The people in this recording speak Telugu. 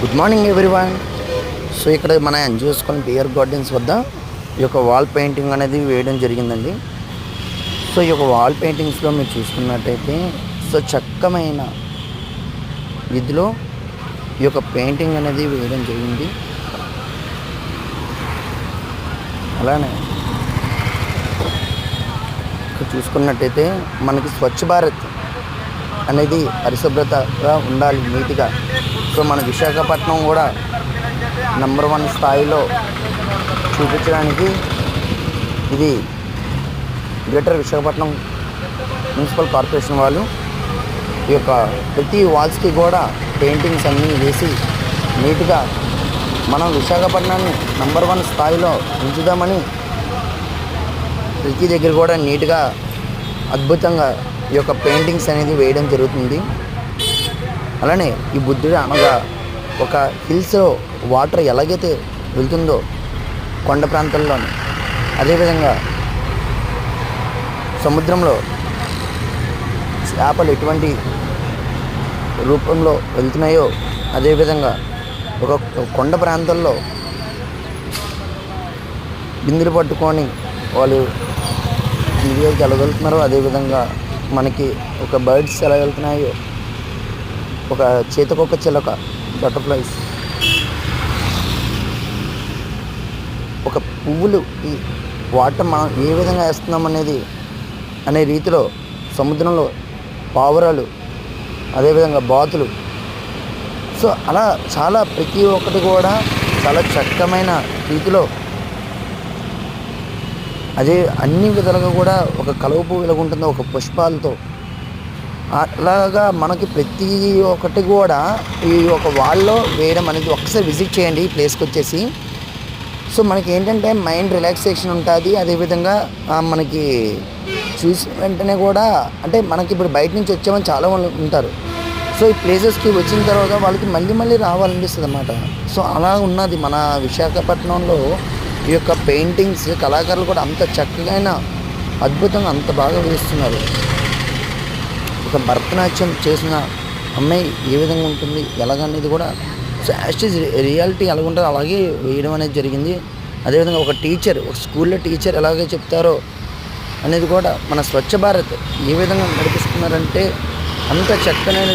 Good morning everyone. సో ఇక్కడ మన ఎన్జిఓస్ కాలనీ బిఆర్ గార్డెన్స్ వద్ద ఈ యొక్క వాల్ పెయింటింగ్ అనేది వేయడం జరిగిందండి. సో ఈ యొక్క వాల్ పెయింటింగ్స్లో మీరు చూసుకున్నట్టయితే సో చక్కమైన విధిలో ఈ యొక్క పెయింటింగ్ అనేది వేయడం జరిగింది. అలానే ఇక్కడ చూసుకున్నట్టయితే మనకి స్వచ్ఛ భారత్ అనేది పరిశుభ్రతగా ఉండాలి, నీట్గా. సో మన విశాఖపట్నం కూడా నంబర్ 1 స్థాయిలో చూపించడానికి ఇది గ్రేటర్ విశాఖపట్నం మున్సిపల్ కార్పొరేషన్ వాళ్ళు ఈ యొక్క ప్రతి వాల్స్కి కూడా పెయింటింగ్స్ అన్నీ వేసి నీట్గా మనం విశాఖపట్నాన్ని నంబర్ 1 స్థాయిలో ఉంచుదామని ప్రతి దగ్గర కూడా నీట్గా అద్భుతంగా ఈ యొక్క పెయింటింగ్స్ అనేది వేయడం జరుగుతుంది. అలానే ఈ బుద్ధుడు అనగా ఒక హిల్స్లో వాటర్ ఎలాగైతే వెళ్తుందో కొండ ప్రాంతాల్లోనే, అదేవిధంగా సముద్రంలో చేపలు ఎటువంటి రూపంలో వెళ్తున్నాయో అదేవిధంగా ఒక కొండ ప్రాంతాల్లో బిందులు పట్టుకొని వాళ్ళు నీటిలోకి ఎలా వెళ్తున్నారో, అదేవిధంగా మనకి ఒక బర్డ్స్ ఎలా వెళ్తున్నాయో, ఒక చేతకొక చిలక బటర్ఫ్లైస్, ఒక పువ్వులు ఈ వాటర్ మనం ఏ విధంగా వేస్తున్నాం అనే రీతిలో సముద్రంలో పావురాలు, అదేవిధంగా బాతులు. సో అలా చాలా ప్రతి ఒక్కటి కూడా చాలా చక్కమైన రీతిలో అదే అన్ని విధాలుగా కూడా ఒక కలువ పువ్వు ఎలాగుంటుందో ఒక పుష్పాలతో అలాగా మనకి ప్రతి ఒక్కటి కూడా ఈ ఒక వాల్లో వేయడం అనేది ఒకసారి విజిట్ చేయండి ఈ ప్లేస్కి వచ్చేసి. సో మనకి ఏంటంటే మైండ్ రిలాక్సేషన్ ఉంటుంది. అదేవిధంగా మనకి చూసి వెంటనే కూడా అంటే మనకి ఇప్పుడు బయట నుంచి వచ్చామని చాలా వాళ్ళు ఉంటారు. సో ఈ ప్లేసెస్కి వచ్చిన తర్వాత వాళ్ళకి మళ్ళీ మళ్ళీ రావాలనిపిస్తుంది అన్నమాట. సో అలా ఉన్నది మన విశాఖపట్నంలో ఈ యొక్క పెయింటింగ్స్. కళాకారులు కూడా అంత చక్కగా అద్భుతంగా అంత బాగా వేస్తున్నారు. ఒక భరతనాట్యం చేసిన అమ్మాయి ఏ విధంగా ఉంటుంది ఎలాగనేది కూడా సో యాజ్ రియాలిటీ ఎలా ఉంటుందో అలాగే వేయడం అనేది జరిగింది. అదేవిధంగా ఒక టీచర్, ఒక స్కూల్లో టీచర్ ఎలాగే చెప్తారో అనేది కూడా మన స్వచ్ఛ భారత్ ఏ విధంగా నడిపిస్తున్నారంటే అంత చక్కనైన